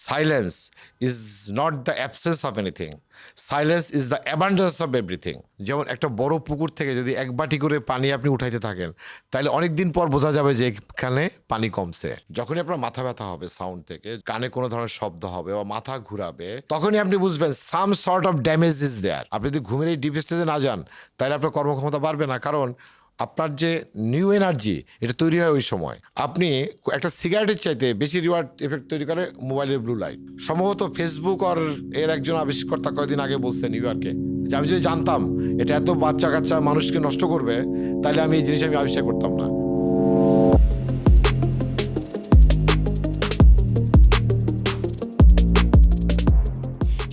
Silence is not the absence of anything, silence is the abundance of everything. যেমন একটা বড় পুকুর থেকে যদি এক বাটি করে পানি আপনি উঠাইতে থাকেন, তাহলে অনেক দিন পর বোঝা যাবে যে এখানে পানি কমছে। যখনই আপনার মাথা ব্যথা হবে সাউন্ড থেকে, কানে কোনো ধরনের শব্দ হবে বা মাথা ঘুরাবে, তখনই আপনি বুঝবেন some sort of damage is there. আপনি যদি ঘুমের এই ডিপ স্টেজে না যান, তাহলে আপনার কর্মক্ষমতা বাড়বে না, কারণ আপনার যে নিউ এনার্জি এটা তৈরি হয় ওই সময়। আপনি একটা সিগারেটের চাইতে বেশি রিওয়ার্ড এফেক্ট তৈরি করে মোবাইলের ব্লু লাইট। সম্ভবত ফেসবুক আর এর একজন আবিষ্কর্তা কয়েকদিন আগে বলছে নিউ ইয়র্কে যে আমি যদি জানতাম এটা এত বাচ্চা কাচ্চা মানুষকে নষ্ট করবে, তাহলে আমি এই জিনিস আমি আবিষ্কার করতাম না।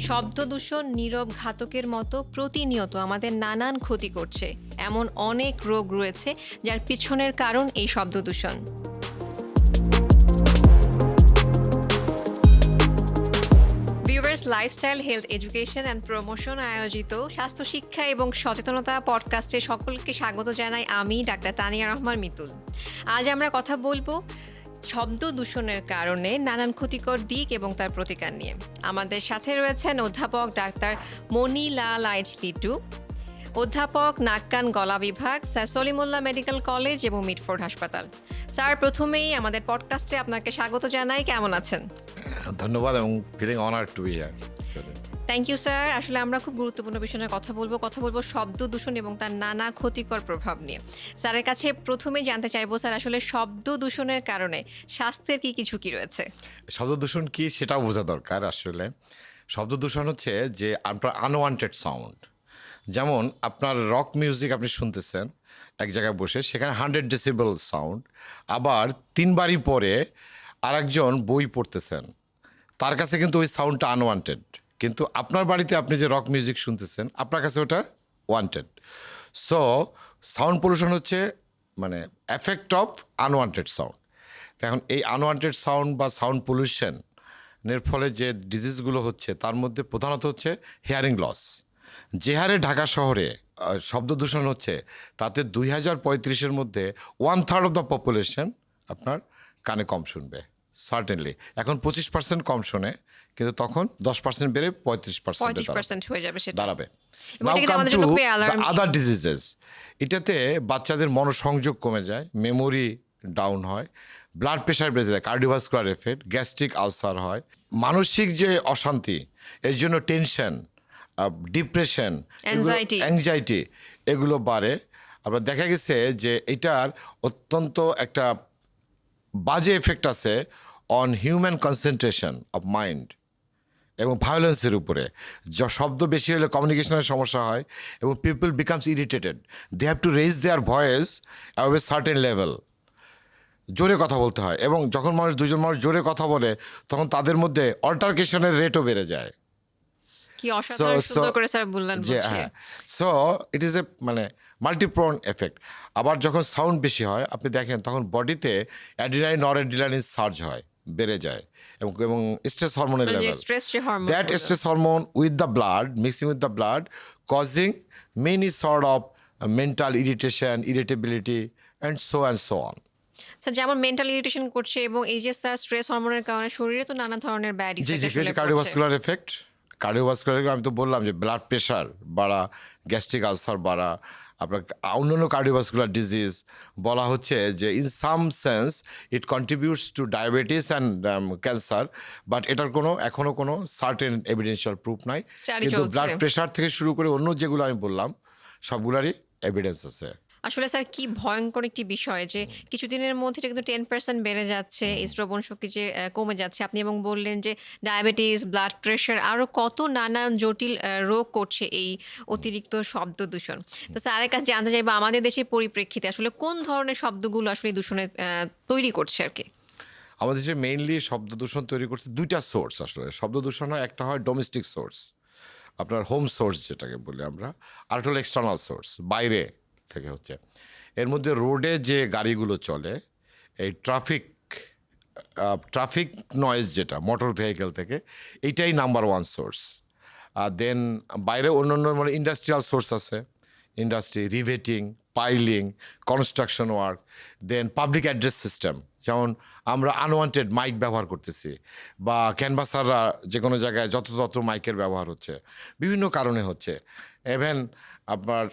শব্দ দূষণ নীরব ঘাতকের মতো প্রতিনিয়ত আমাদের নানান ক্ষতি করছে। এমন অনেক রোগ রয়েছে যার পিছনের কারণ এই শব্দ দূষণ। Viewers, lifestyle, health education and promotion আয়োজিত স্বাস্থ্য শিক্ষা এবং সচেতনতা পডকাস্টে সকলকে স্বাগত জানাই আমি ডাক্তার তানিয়া রহমান মিতুল। আজ আমরা কথা বলবো শব্দ দূষণের কারণে নানান ক্ষতিকর দিক এবং তার প্রতিকার নিয়ে। আমাদের সাথে রয়েছেন অধ্যাপক ডাক্তার মনিলা লাইট লিটু, অধ্যাপক নাক কান গলা বিভাগ, স্যার সলিমুল্লাহ মেডিকেল কলেজ এবং মিডফোর্ড হাসপাতাল। স্যার, প্রথমেই আমাদের পডকাস্টে আপনাকে স্বাগত জানাই। কেমন আছেন? ধন্যবাদ এবং feeling honoured to be here. Thank you sir. আসলে আমরা খুব গুরুত্বপূর্ণ বিষয় নিয়ে কথা বলবো শব্দ দূষণ এবং তার নানা ক্ষতিকর প্রভাব নিয়ে। স্যারের কাছে প্রথমেই জানতে চাইবো, স্যার আসলে শব্দ দূষণের কারণে স্বাস্থ্যের কি কিছু কি রয়েছে? শব্দ দূষণ কি সেটাও বোঝা দরকার। আসলে শব্দ দূষণ হচ্ছে যে আপনার আনওয়ান্টেড সাউন্ড। যেমন আপনার রক মিউজিক আপনি শুনতেছেন এক জায়গায় বসে, সেখানে 100 ডেসিবেল সাউন্ড। আবার 3 বাড়ি পরে আরেকজন বই পড়তেছেন, তার কাছে কিন্তু ওই সাউন্ডটা আনওয়ান্টেড, কিন্তু আপনার বাড়িতে আপনি যে রক মিউজিক শুনতেছেন আপনার কাছে ওটা ওয়ান্টেড। সো সাউন্ড পলিউশন হচ্ছে মানে এফেক্ট অফ আনওয়ান্টেড সাউন্ড। এখন এই আনওয়ান্টেড সাউন্ড বা সাউন্ড পলিউশনের ফলে যে ডিজিজগুলো হচ্ছে তার মধ্যে প্রধানত হচ্ছে হিয়ারিং লস। যে হারে ঢাকা শহরে শব্দ দূষণ হচ্ছে, তাতে 2035-এর মধ্যে 1/3 অফ দ্য পপুলেশন আপনার কানে কম শুনবে। সার্টেনলি এখন 25% কম শোনে, কিন্তু তখন 10% বেড়ে 35% হয়ে যাবে, সেটা দাঁড়াবে। এবং নাও এটা কিন্তু কাম আমাদের টু জন্য খুবই দ্য অ্যালার্মিং। Other diseases. এটাতে বাচ্চাদের মনোসংযোগ কমে যায়, মেমোরি ডাউন হয়, ব্লাড প্রেশার বেড়ে যায়, কার্ডিওভাস্কুলার এফেক্ট, গ্যাস্ট্রিক আলসার হয়, মানসিক যে অশান্তি, এর জন্য টেনশন, ডিপ্রেশন, অ্যাংজাইটি এগুলো বাড়ে। আবার দেখা গেছে যে এটার অত্যন্ত একটা বাজে এফেক্ট আছে on human concentration of mind এবং ভায়োলেন্সের উপরে। শব্দ বেশি হলে কমিউনিকেশনের সমস্যা হয় এবং people becomes irritated, they have to raise their voice above a certain level. জোরে কথা বলতে হয়, এবং যখন দুজন মানুষ জোরে কথা বলে তখন তাদের মধ্যে অল্টারকেশনের রেটও বেড়ে যায়। কি অসাধারণ সুন্দর করে স্যার বললেন। হ্যাঁ, সো ইট ইজ এ মানে মাল্টিপ্রন এফেক্ট। আবার যখন সাউন্ড বেশি হয় আপনি দেখেন তখন বডিতে অ্যাড্রিনালিন নরঅ্যাড্রিনালিন সার্জ হয়, বেড়ে যায়, এবং স্ট্রেস হরমোনের level, that stress hormone with the blood mixing with the blood causing many sort of mental irritation, irritability and so on. Sir, যেমন মেন্টাল ইরিটেশন করছে এবং এই যে স্যার স্ট্রেস হরমোনের কারণে শরীরে তো নানা ধরনের ব্যাড ইফেক্ট আসলে কার্ডিওভাস্কুলার এফেক্ট। কার্ডিওভাস্কুলার আমি তো বললাম যে ব্লাড প্রেশার বাড়া, গ্যাস্ট্রিক আলসার বাড়া, আপনার অন্যান্য কার্ডিওভাস্কুলার ডিজিজ। বলা হচ্ছে যে in some sense it contributes two diabetes and cancer, but এটার এখনও কোনো সার্টেন এভিডেন্সিয়াল প্রুফ নাই। কিন্তু ব্লাড প্রেশার থেকে শুরু করে অন্য যেগুলো আমি বললাম সবগুলারই এভিডেন্স আছে। আসলে স্যার কি ভয়ঙ্কর একটি বিষয় যে কিছুদিনের মধ্যে এটা কিন্তু 10% বেড়ে যাচ্ছে, শ্রবণ শক্তি যে কমে যাচ্ছে। আপনি এবং বললেন যে ডায়াবেটিস, ব্লাড প্রেশার, আরও কত নানান জটিল রোগ করছে এই অতিরিক্ত শব্দ দূষণ। তো স্যার আরেক কাছে জানতে চাইবো, আমাদের দেশের পরিপ্রেক্ষিতে আসলে কোন ধরনের শব্দগুলো আসলে দূষণে তৈরি করছে আর কি? আমাদের দেশে মেইনলি শব্দ দূষণ তৈরি করছে দুইটা সোর্স। আসলে শব্দ দূষণ হয়, একটা হয় ডোমেস্টিক সোর্স, আপনার হোম সোর্স যেটাকে বলি আমরা, আর একটা হলো এক্সটার্নাল সোর্স, বাইরে থেকে হচ্ছে। এর মধ্যে রোডে যে গাড়িগুলো চলে, এই ট্রাফিক নয়েজ যেটা মোটর ভেহিকেল থেকে, এইটাই নাম্বার 1 সোর্স। আর দেন বাইরে অন্যান্য মানে ইন্ডাস্ট্রিয়াল সোর্স আছে, industry, riveting, piling, construction work, দেন পাবলিক অ্যাড্রেস সিস্টেম, যেমন আমরা আনওয়ান্টেড মাইক ব্যবহার করতেছি, বা ক্যানভাসাররা যে কোনো জায়গায় যত্র মাইকের ব্যবহার হচ্ছে, বিভিন্ন কারণে হচ্ছে। ইভেন আপনার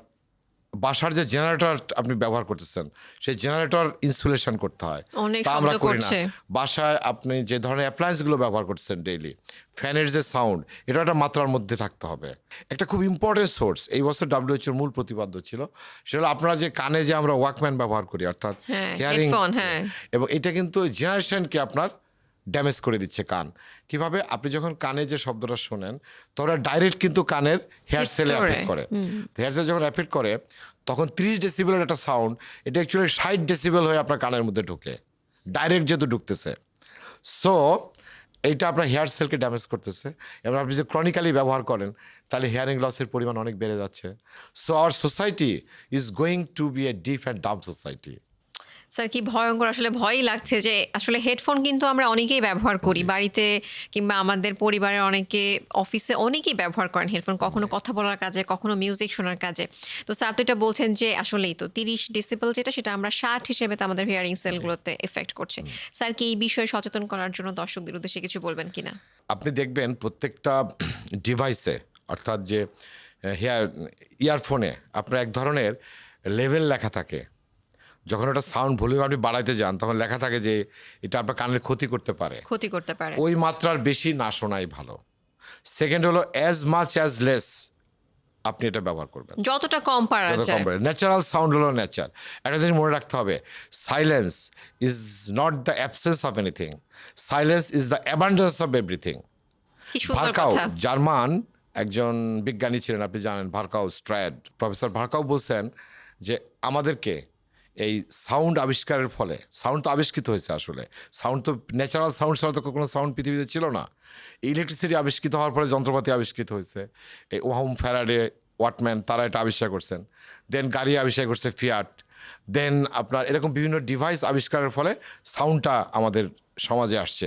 বাসার যে জেনারেটর আপনি ব্যবহার করতেছেন, সেই জেনারেটর ইনসুলেশন করতে হয়, অনেক তা আমরা শব্দ করি না। করছে। বাসায় আপনি যে ধরনের অ্যাপ্লায়েন্সগুলো ব্যবহার করতেছেন ডেইলি, ফ্যানের যে সাউন্ড, এটা একটা মাত্রার মধ্যে থাকতে হবে। একটা খুব ইম্পর্টেন্ট সোর্স এই বছর ডাব্লিউএইচওর মূল প্রতিপাদ্য ছিল, সেটা হলো আপনারা যে কানে যে আমরা ওয়াকম্যান ব্যবহার করি, অর্থাৎ হ্যাঁ, হিয়ারিং, হেডফোন, হ্যাঁ। এবং এটা কিন্তু জেনারেশনকে আপনার ড্যামেজ করে দিচ্ছে কান। কিভাবে? আপনি যখন কানে যে শব্দটা শোনেন, তখন ডাইরেক্ট কিন্তু কানের হেয়ার সেলে করে। অ্যাফেক্ট করে। হেয়ার সেল যখন অ্যাফেক্ট করে, তখন 30 ডেসিবেলের একটা সাউন্ড, এটা অ্যাকচুয়ালি 60 ডেসিবেল হয়ে আপনার কানের মধ্যে ঢোকে, ডাইরেক্ট যেহেতু ঢুকতেছে। সো এইটা আপনার হেয়ার সেলকে ড্যামেজ করতেছে, এবং আপনি যে ক্রনিক্যালি ব্যবহার করেন, তাহলে হিয়ারিং লসের পরিমাণ অনেক বেড়ে যাচ্ছে। So our society is going to be a deaf and dumb society. Sir কি ভয়ঙ্কর, আসলে ভয়ই লাগছে যে আসলে হেডফোন কিন্তু আমরা অনেকেই ব্যবহার করি বাড়িতে, কিংবা আমাদের পরিবারের অনেকে, অফিসে অনেকেই ব্যবহার করেন হেডফোন, কখনো কথা বলার কাজে, কখনো মিউজিক শোনার কাজে। তো স্যার তো এটা বলছেন যে আসলেই তো 30 ডেসিবেল যেটা, সেটা আমরা 60 হিসেবে তো আমাদের হিয়ারিং সেলগুলোতে এফেক্ট করছে। স্যার কি এই বিষয়ে সচেতন করার জন্য দর্শকদের উদ্দেশ্যে কিছু বলবেন কিনা? আপনি দেখবেন প্রত্যেকটা ডিভাইসে, অর্থাৎ যে ইয়ারফোনে আপনার এক ধরনের লেভেল লেখা থাকে। যখন ওটা সাউন্ড ভলিউম আপনি বাড়াইতে যান, তখন লেখা থাকে যে এটা আপনার কানের ক্ষতি করতে পারে, ক্ষতি করতে পারে। ওই মাত্রার বেশি না শোনাই ভালো। সেকেন্ড হলো অ্যাজ মাচ অ্যাজ লেস আপনি এটা ব্যবহার করবেন, যতটা কম পারা যায়। ন্যাচারাল সাউন্ড হলো ন্যাচার। একটা জিনিস মনে রাখতে হবে, silence is not the absence of anything, silence is the abundance of everything. কি সুন্দর ভার্কাউ, কথা। জার্মান একজন বিজ্ঞানী ছিলেন, আপনি জানেন, ভার্কাউ স্ট্র্যাড, প্রফেসর ভার্কাউ বলছেন যে আমাদেরকে এই সাউন্ড আবিষ্কারের ফলে, সাউন্ড তো আবিষ্কৃত হয়েছে, আসলে সাউন্ড তো ন্যাচারাল সাউন্ড ছাড়া তো কোনো সাউন্ড পৃথিবীতে ছিল না। ইলেকট্রিসিটি আবিষ্কৃত হওয়ার পরে যন্ত্রপাতি আবিষ্কৃত হয়েছে, এই ওহাম, ফ্যারাডে, ওয়াটম্যান, তারা এটা আবিষ্কার করছেন। দেন গাড়ি আবিষ্কার করছে ফিয়াট। দেন আপনার এরকম বিভিন্ন ডিভাইস আবিষ্কারের ফলে সাউন্ডটা আমাদের সমাজে আসছে।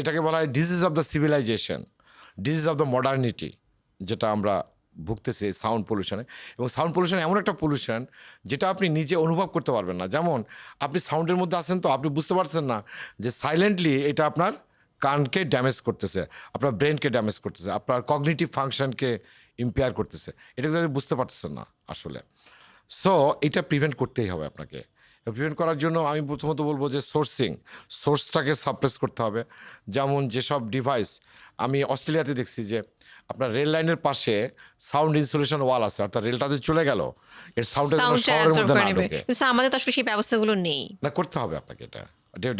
এটাকে বলা হয় disease of the civilisation, disease of the modernity, যেটা আমরা ভুগতেছি সাউন্ড পলিউশনে। এবং সাউন্ড পলিউশন এমন একটা পলিউশন যেটা আপনি নিজে অনুভব করতে পারবেন না। যেমন আপনি সাউন্ডের মধ্যে আছেন, তো আপনি বুঝতে পারছেন না যে সাইলেন্টলি এটা আপনার কানকে ড্যামেজ করতেছে, আপনার ব্রেনকে ড্যামেজ করতেছে, আপনার কগনিটিভ ফাংশনকে ইম্পেয়ার করতেছে, এটা কিন্তু আপনি বুঝতে পারতেছেন না আসলে। সো এটা প্রিভেন্ট করতেই হবে আপনাকে। প্রিভেন্ট করার জন্য আমি প্রথমত বলবো যে সোর্সটাকে সাপ্রেস করতে হবে। যেমন যেসব ডিভাইস, আমি অস্ট্রেলিয়াতে দেখছি যে আপনার রেল লাইনের পাশে সাউন্ড ইনসুলেশন ওয়াল আছে, অর্থাৎ রেলটাতে চলে গেল, এর সাউন্ডটা যেন সাউন্ডটা শহরের অ্যাবজর্ব মধ্যে করে না নেবে। ঢোকে। কিন্তু স্যার আমাদের তো আসলে সেই ব্যবস্থাগুলো নেই। না, করতে হবে আপনাকে, এটা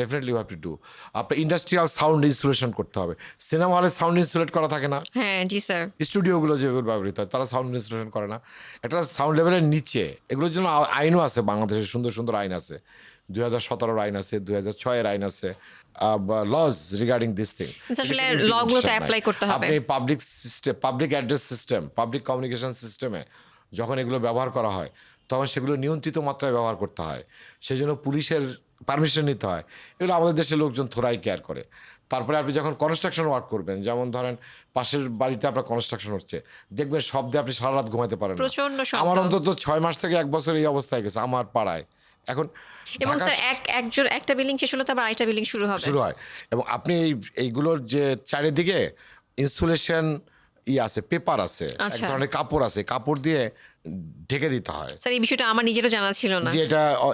definitely you have to do. আপনার ইন্ডাস্ট্রিয়াল সাউন্ড ইনসুলেশন করতে হবে। সিনেমা হলে সাউন্ড ইনসুলেট করা থাকে না, হ্যাঁ জি স্যার। স্টুডিওগুলো যেগুলো ব্যবহৃত হয়, তারা সাউন্ড ইনস্টলেশন করে না। একটা সাউন্ড লেভেলের নিচে, এগুলোর জন্য আইনও আছে, বাংলাদেশে সুন্দর সুন্দর আইন আছে, 2017 আইন আছে, 2006 আইন আছে, লজ রিগার্ডিং দিস থিং। আসলে লগুলো তো অ্যাপ্লাই করতে হবে। আপনি public address system, public communication সিস্টেমে যখন এগুলো ব্যবহার করা হয়, তখন সেগুলো নিয়ন্ত্রিত মাত্রায় ব্যবহার করতে হয়, সেই জন্য পুলিশের পারমিশন নিতে হয়। এগুলো আমাদের দেশের লোকজন থোড়াই কেয়ার করে। তারপরে আপনি যখন কনস্ট্রাকশন ওয়ার্ক করবেন, যেমন ধরেন পাশের বাড়িতে আপনার কনস্ট্রাকশন হচ্ছে, দেখবেন শব্দে আপনি সারা রাত ঘুমাতে পারেন না। প্রচন্ড শব্দ। আমার অন্তত 6 মাস থেকে 1 বছর এই অবস্থায় গেছে আমার পাড়ায়। এখন এবং ঢাকা স্যার একটা বিল্ডিং শেষ হলো, তারপর আরেকটা বিল্ডিং শুরু হবে। শুরু হয়, এবং আপনি এইগুলোর যে চারিদিকে ইনসুলেশন আছে, পেপার আছে, এক আচ্ছা। ধরনের কাপড় আছে, কাপড় দিয়ে ঢেকে দিতে হয়, স্যার এই বিষয়টা আমার নিজেরও জানা ছিল না। যে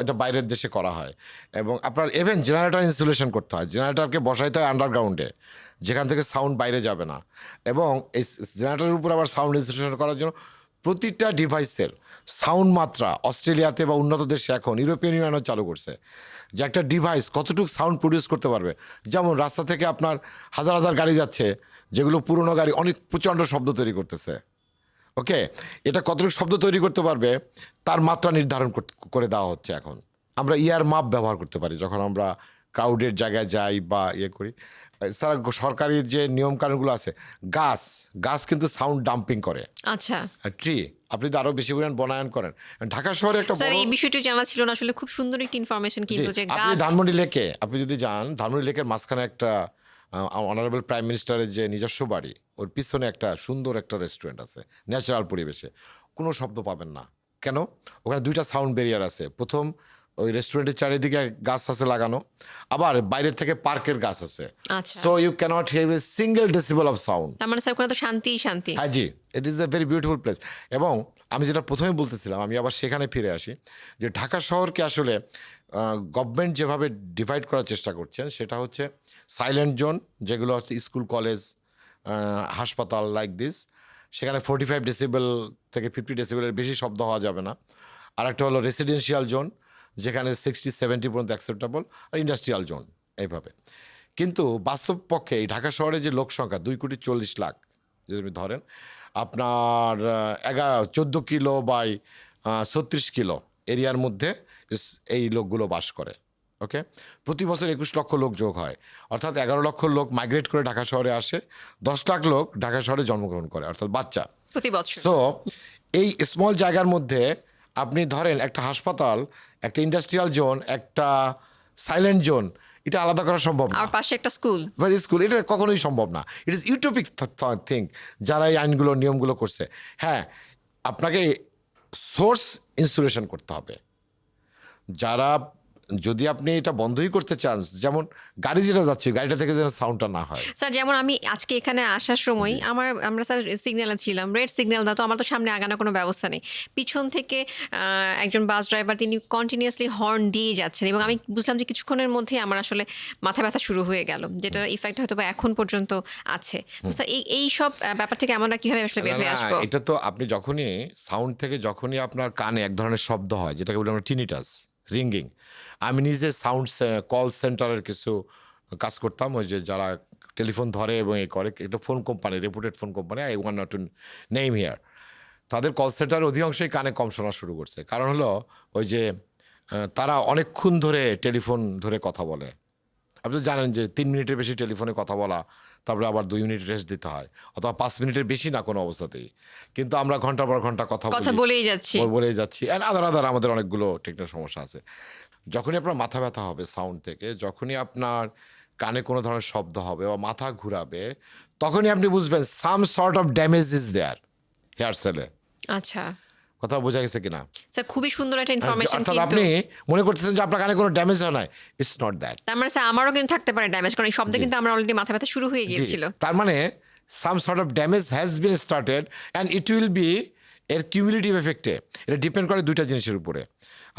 এটা বাইরের দেশে করা হয়। এবং আপনার ইভেন জেনারেটর ইনস্টলেশন করতে হয়, জেনারেটরকে বসাইতে হয় আন্ডারগ্রাউন্ডে, যেখান থেকে সাউন্ড বাইরে যাবে না। এবং এই জেনারেটরের উপর আবার সাউন্ড ইনস্টলেশন করার জন্য প্রতিটা ডিভাইসের সাউন্ড মাত্রা, অস্ট্রেলিয়াতে বা উন্নত দেশে এখন ইউরোপিয়ান ইউনিয়নও চালু করছে, যে একটা ডিভাইস কতটুকু সাউন্ড প্রডিউস করতে পারবে। যেমন রাস্তা থেকে আপনার হাজার হাজার গাড়ি যাচ্ছে, যেগুলো পুরনো গাড়ি, অনেক প্রচণ্ড শব্দ তৈরি করতেছে। ওকে, এটা কতটুকু শব্দ তৈরি করতে পারবে তার মাত্রা নির্ধারণ করে দেওয়া হচ্ছে এখন। আমরা ইয়ার মাপ ব্যবহার করতে পারি যখন আমরা ক্রাউডের জায়গায় যাই বা করি। এছাড়া সরকারি যে নিয়মকানুনগুলো আছে, গাছ কিন্তু সাউন্ড ডাম্পিং করে। আচ্ছা ট্রি আপনি যদি আরও বেশি পরিমাণ বনায়ন করেন, ঢাকা শহরে একটা স্যার বড়, এই বিষয়টি জানা ছিল না, আসলে খুব সুন্দর একটি ইনফরমেশন কিন্তু, যে আপনি গাছ। ধানমন্ডি লেকে আপনি যদি যান, ধানমন্ডি লেকের মাঝখানে একটা অনারেবল প্রাইম মিনিস্টারের যে নিজস্ব বাড়ি, ওর পিছনে একটা সুন্দর একটা রেস্টুরেন্ট আছে, ন্যাচারাল পরিবেশে, কোনো শব্দ পাবেন না। কেন? ওখানে 2টা সাউন্ড ব্যারিয়ার আছে। প্রথম ওই রেস্টুরেন্টের চারিদিকে গাছ আছে লাগানো, আবার বাইরের থেকে পার্কের গাছ আছে, আচ্ছা। So you cannot hear a single decibel of sound. তার মানে স্যার ওখানে তো শান্তি। হ্যাঁ জি, it is a very beautiful place. এবং আমি যেটা প্রথমে বলতেছিলাম, আমি আবার সেখানে ফিরে আসি, যে ঢাকা শহরকে আসলে গভর্নমেন্ট যেভাবে ডিভাইড করার চেষ্টা করছেন সেটা হচ্ছে সাইলেন্ট জোন, যেগুলো হচ্ছে স্কুল, কলেজ, হাসপাতাল লাইক দিস, সেখানে 45 ডেসিবেল থেকে 50 ডেসিবেলের বেশি শব্দ হওয়া যাবে না। আর একটা হলো রেসিডেন্সিয়াল জোন, যেখানে 60-70 পর্যন্ত অ্যাকসেপ্টেবল, আর ইন্ডাস্ট্রিয়াল জোন, এইভাবে। কিন্তু বাস্তব পক্ষে এই ঢাকা শহরে যে লোক সংখ্যা 2,40,00,000 যদি আপনি ধরেন, আপনার 14 কিলো বাই 36 কিলো এরিয়ার মধ্যে এই লোকগুলো বাস করে। ওকে, প্রতি বছর 21 লক্ষ লোক যোগ হয়, অর্থাৎ 11 লক্ষ লোক মাইগ্রেট করে ঢাকা শহরে আসে, 10 লাখ লোক ঢাকা শহরে জন্মগ্রহণ করে, অর্থাৎ বাচ্চা প্রতি বছর। সো এই স্মল জায়গার মধ্যে আপনি ধরেন একটা হাসপাতাল, একটা ইন্ডাস্ট্রিয়াল জোন, একটা সাইলেন্ট জোন, এটা আলাদা করা সম্ভব না। আর পাশে একটা স্কুল, ভেরি স্কুল, এটা কখনোই সম্ভব না। ইট ইজ ইউটোপিক থিং যারা এই আইনগুলো, নিয়মগুলো করছে। হ্যাঁ, আপনাকে সোর্স ইনসুলেশন করতে হবে। যারা, যদি আপনি এটা বন্ধই করতে চান, যেমন গাড়ি যেটা যাচ্ছে, গাড়িটা থেকে যেন সাউন্ডটা না হয়। স্যার যেমন আমি আজকে এখানে আসার সময় আমরা স্যার সিগন্যালে ছিলাম, রেড সিগন্যাল দাও, তো আমার তো সামনে আগানোর কোনো ব্যবস্থা নেই। পিছন থেকে একজন বাস ড্রাইভার, তিনি কন্টিনিউয়াসলি হর্ন দিয়ে যাচ্ছেন, এবং আমি বুঝলাম যে কিছুক্ষণের মধ্যেই আমার আসলে মাথা ব্যথা শুরু হয়ে গেল, যেটার ইফেক্ট হয়তো বা এখন পর্যন্ত আছে। তো স্যার এই সব ব্যাপার থেকে আমরা কিভাবে আসলে বের হয়ে আসবো? এটা তো আপনি যখনই সাউন্ড থেকে, যখনই আপনার কানে এক ধরনের শব্দ হয়, যেটাকে বলি আমরা টিনিটাস, রিঙ্গিং। আমি নিজে সাউন্ড কল সেন্টারের কিছু কাজ করতাম, ওই যে যারা টেলিফোন ধরে এবং এ করে, এটা phone company, reputed phone company, I want not to name here. তাদের কল সেন্টার অধিকাংশই কানে কম শোনা শুরু করছে। কারণ হলো ওই যে তারা অনেকক্ষণ ধরে টেলিফোন ধরে কথা বলে। আপনি তো জানেন যে 3 মিনিটের বেশি টেলিফোনে কথা বলা, তারপরে আবার 2 মিনিট রেস্ট দিতে হয়, অথবা 5 মিনিটের বেশি না কোনো অবস্থাতেই। কিন্তু আমরা ঘন্টার পর ঘন্টা কথা বলেই যাচ্ছি। বলেই যাচ্ছি, অ্যান্ড আদার আমাদের অনেকগুলো টেকনিক্যাল সমস্যা আছে। যখনই আপনার মাথা ব্যথা হবে সাউন্ড থেকে, যখনই আপনার কানে কোনো ধরনের শব্দ হবে বা মাথা ঘুরাবে, তখনই আপনি বুঝবেন some sort of damage is there here সেলে। আচ্ছা কথা বোঝা গেছে কিনা? স্যার খুবই সুন্দর একটা ইনফরমেশন। অর্থাৎ কিন্তু আপনি মনে করতেছেন যে আপনার কানে কোনো ড্যামেজ হয় না, ইটস নট দ্যাট। তার মানে স্যার আমারও কিন্তু থাকতে পারে ড্যামেজ, কারণ এই শব্দে কিন্তু আমার অলরেডি মাথা ব্যথা শুরু হয়ে গিয়েছিল। তার মানে সাম sort of damage has been started, and it will be, এর কিউমুলেটিভ এফেক্টে এটা ডিপেন্ড করে দুইটা জিনিসের উপরে।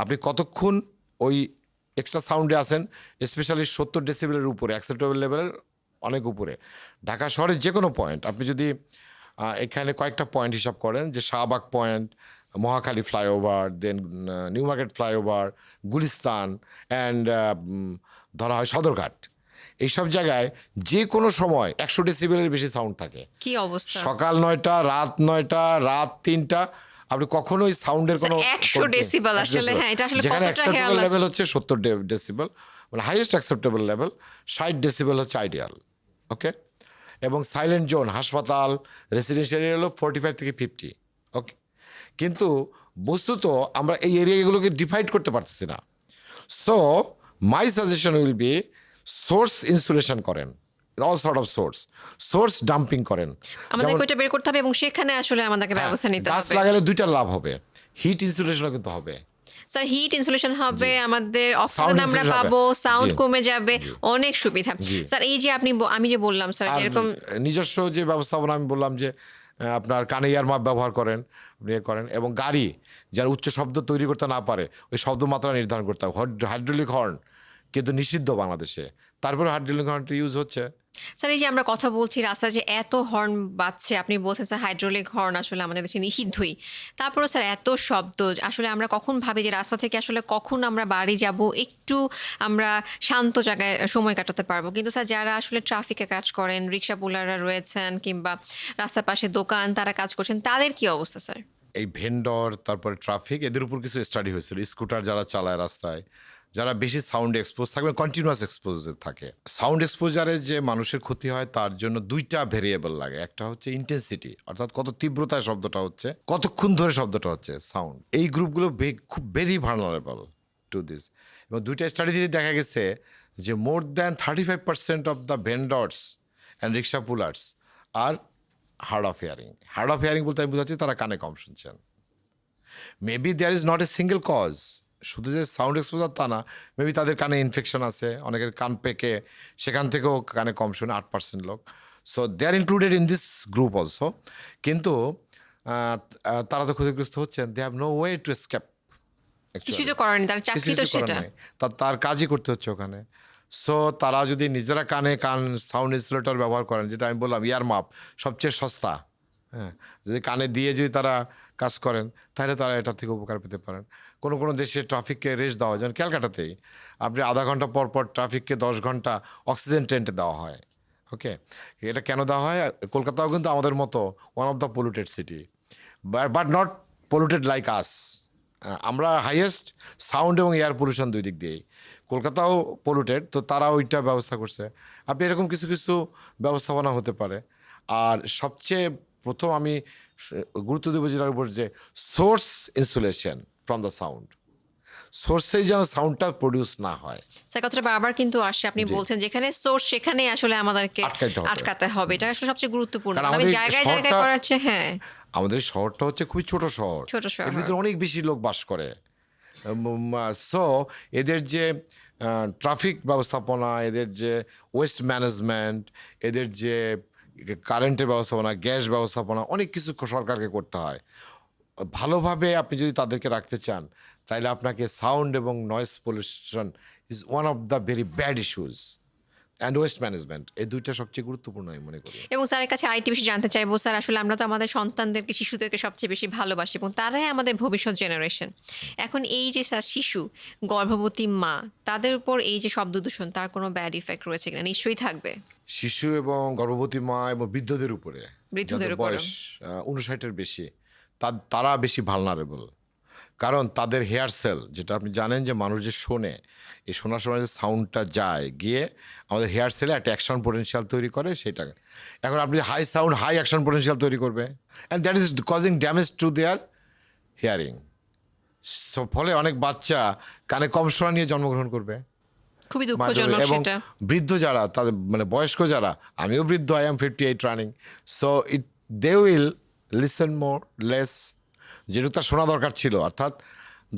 আপনি কতক্ষণ ওই এক্সট্রা সাউন্ডে আসেন, স্পেশালি 70 ডেসিবেলের উপরে, অ্যাকসেপ্টেবল লেভেলের অনেক উপরে। ঢাকা শহরের যে কোনো পয়েন্ট, আপনি যদি এখানে কয়েকটা পয়েন্ট হিসাব করেন, যে Shahbag point, Mohakhali flyover, then New Market flyover, Gulistan, and ধরা হয় সদরঘাট, এইসব জায়গায় যে কোনো সময় 100 ডেসিবেলের বেশি সাউন্ড থাকে। কি অবস্থা! সকাল 9টা, রাত 9টা, রাত 3টা, আপনি কখনোই সাউন্ডের কোনো 100 ডেসিবেল আসলে, হ্যাঁ এটা আসলে যেখানে কতটা অ্যাকসেপ্টেবল হেয়ারলেস লেভেল হচ্ছে 70 ডেসিবেল, মানে হাইয়েস্ট অ্যাকসেপ্টেবল লেভেল 60 ডেসিবেল হচ্ছে আইডিয়াল। ওকে, এবং সাইলেন্ট জোন, হাসপাতাল, রেসিডেন্সিয়াল এরিয়া হলো 45 থেকে 50। ওকে, কিন্তু বস্তুত আমরা এই এরিয়াগুলোকে ডিভাইড করতে পারতেছি না। So my suggestion will be, source insulation করেন, all sort of source dumping করেন। আমাদেরকে ওইটা বের করতে হবে, এবং সেখানে আসলে আমাদেরকে ব্যবস্থা নিতে গাছ হবে। লাগালে দুইটা লাভ হবে, হিট ইনসুলেশনও কিন্তু হবে। স্যার হিট ইনসুলেশন হবে, আমাদের অক্সিজেন আমরা insulation পাবো, হবে। সাউন্ড জি। কমে যাবে, অনেক সুবিধা। স্যার এই যে আমি যে বললাম স্যার, আর যেরকম নিজস্ব যে ব্যবস্থাপনা, আমি বললাম যে আপনার কানে ইয়ার মাপ ব্যবহার করেন, আপনি করেন, এবং গাড়ি যারা উচ্চ শব্দ তৈরি করতে না পারে, ওই শব্দ মাত্রা নির্ধারণ করতে হবে। হাইড্রোলিক হর্ন কিন্তু নিষিদ্ধ বাংলাদেশে, তারপরে হাইড্রোলিক হর্নটি ইউজ হচ্ছে। স্যার এই যে আমরা কথা বলছি, রাস্তায় যে এত হর্ন বাজছে, আপনি বলছেন স্যার হাইড্রোলিক হর্ন আসলে আমাদের দেশে নিষিদ্ধই, তারপরে স্যার এত শব্দ, আসলে আমরা কখন ভাবি যে রাস্তা থেকে আসলে কখন আমরা বাড়ি যাব, একটু আমরা শান্ত জায়গায় সময় কাটাতে পারবো। কিন্তু স্যার যারা আসলে ট্রাফিকে কাজ করেন, রিক্সা পুলাররা রয়েছেন, কিংবা রাস্তার পাশে দোকান, তারা কাজ করছেন, তাদের কি অবস্থা স্যার? এই ভেন্ডর, তারপরে ট্রাফিক, এদের উপর কিছু স্টাডি হয়েছিল। স্কুটার যারা চালায় রাস্তায়, যারা বেশি সাউন্ড এক্সপোজ থাকবে, কন্টিনিউয়াস এক্সপোজে থাকে, সাউন্ড এক্সপোজারে যে মানুষের ক্ষতি হয় তার জন্য দুইটা ভেরিয়েবল লাগে। একটা হচ্ছে ইন্টেন্সিটি, অর্থাৎ কত তীব্রতায় শব্দটা হচ্ছে, কতক্ষণ ধরে শব্দটা হচ্ছে, সাউন্ড। এই গ্রুপগুলো খুব ভেরি ভালনারেবল টু দিস। এবং দুইটা স্টাডি দিয়ে দেখা গেছে যে more than 35% of the vendors and rickshaw pullers আর hard of hearing. Hard of hearing বলতে আমি বোঝাচ্ছি তারা কানে কম শুনছেন। Maybe there is not a single cause, শুধু যে সাউন্ড এক্সপোজার তা না, মেবি তাদের কানে ইনফেকশন আছে, অনেকের কান পেকে সেখান থেকেও কানে কম শুনে 8% লোক। So they are included in this group also. কিন্তু তারা তো ক্ষতিগ্রস্ত হচ্ছেন, they have no way to escape. কিছু তো করেনি, তার চাকরি তো সেটা। তার কাজই করতে হচ্ছে ওখানে। সো তারা যদি নিজেরা কানে সাউন্ড ইনসুলেটর ব্যবহার করেন, যেটা আমি বললাম ইয়ারমাপ সবচেয়ে সস্তা, হ্যাঁ, যদি কানে দিয়ে যদি তারা কাজ করেন তাহলে তারা এটা থেকে উপকার পেতে পারেন। কোনো কোনো দেশে ট্রাফিককে রেস্ট দেওয়া হয়, যেমন ক্যালকাটাতেই আপনি আধা ঘন্টা পর পর ট্রাফিককে 10 ঘন্টা অক্সিজেন টেন্টে দেওয়া হয়। ওকে, এটা কেন দেওয়া হয়? কলকাতাও কিন্তু আমাদের মতো one of the polluted city, but not polluted like আস। আমরা হাইয়েস্ট সাউন্ড এবং এয়ার পলিউশন দুই দিক দিয়েই। কলকাতাও পলিউটেড, তো তারা ওইটা ব্যবস্থা করছে। আপনি এরকম কিছু কিছু ব্যবস্থাপনা হতে পারে। আর সবচেয়ে প্রথম আমি গুরুত্ব দেবো যেটার উপর, যে source insulation from the sound. সোর্সেই যেন সাউন্ডটা প্রডিউস না হয়। স্যার কথাটা বারবার কিন্তু আসে, আপনি বলছেন যেখানে সোর্স সেখানে আসলে আমাদেরকে আটকাতে হবে, এটা আসলে সবচেয়ে গুরুত্বপূর্ণ। আমি জায়গায় জায়গায় করার চেয়ে, হ্যাঁ, আমাদের শহরটা হচ্ছে খুবই ছোট শহর, এর ভিতরে অনেক বেশি লোক বাস করে। সো এদের যে ট্রাফিক ব্যবস্থাপনা, এদের যে ওয়েস্ট ম্যানেজমেন্ট, এদের যে কারেন্টের ব্যবস্থাপনা, গ্যাস ব্যবস্থাপনা, অনেক কিছু সরকারকে করতে হয়। ভালোভাবে আপনি যদি তাদেরকে রাখতে চান, তাহলে আপনাকে সাউন্ড এবং noise pollution is one of the very bad issues, and waste management, এই দুইটা সবচেয়ে গুরুত্বপূর্ণ আমি মনে করি। এবং স্যারের কাছে আরেকটি বিষয় জানতে চাইবো, স্যার আসলে আমরা তো আমাদের সন্তানদেরকে, শিশুদেরকে সবচেয়ে বেশি ভালোবাসি এবং তারাই আমাদের ভবিষ্যৎ জেনারেশন। এখন এই যে স্যার শিশু, গর্ভবতী মা, তাদের উপর এই যে শব্দ দূষণ, তার কোনো ব্যাড ইফেক্ট রয়েছে কিনা? নিশ্চয়ই থাকবে। শিশু এবং গর্ভবতী মা এবং বৃদ্ধদের উপরে, বৃদ্ধদের যাদের বয়স 59-এর বেশি, তারা বেশি ভালনারেবল। কারণ তাদের হেয়ার সেল, যেটা আপনি জানেন যে মানুষ যে শোনে, এই শোনার সময় যে সাউন্ডটা যায় গিয়ে আমাদের হেয়ার সেলে একটা অ্যাকশন পোটেনশিয়াল তৈরি করে, সেটা এখন আপনি high sound high action potential তৈরি করবে, and that is causing damage to their hearing. ফলে অনেক বাচ্চা কানে কম শোনা নিয়ে জন্মগ্রহণ করবে। খুবই দুঃখজনক এবং সেটা। বৃদ্ধ যারা, তাদের মানে বয়স্ক যারা, আমিও বৃদ্ধ, I am 58 running, so they will listen more less, যেটুকু তার শোনা দরকার ছিল। অর্থাৎ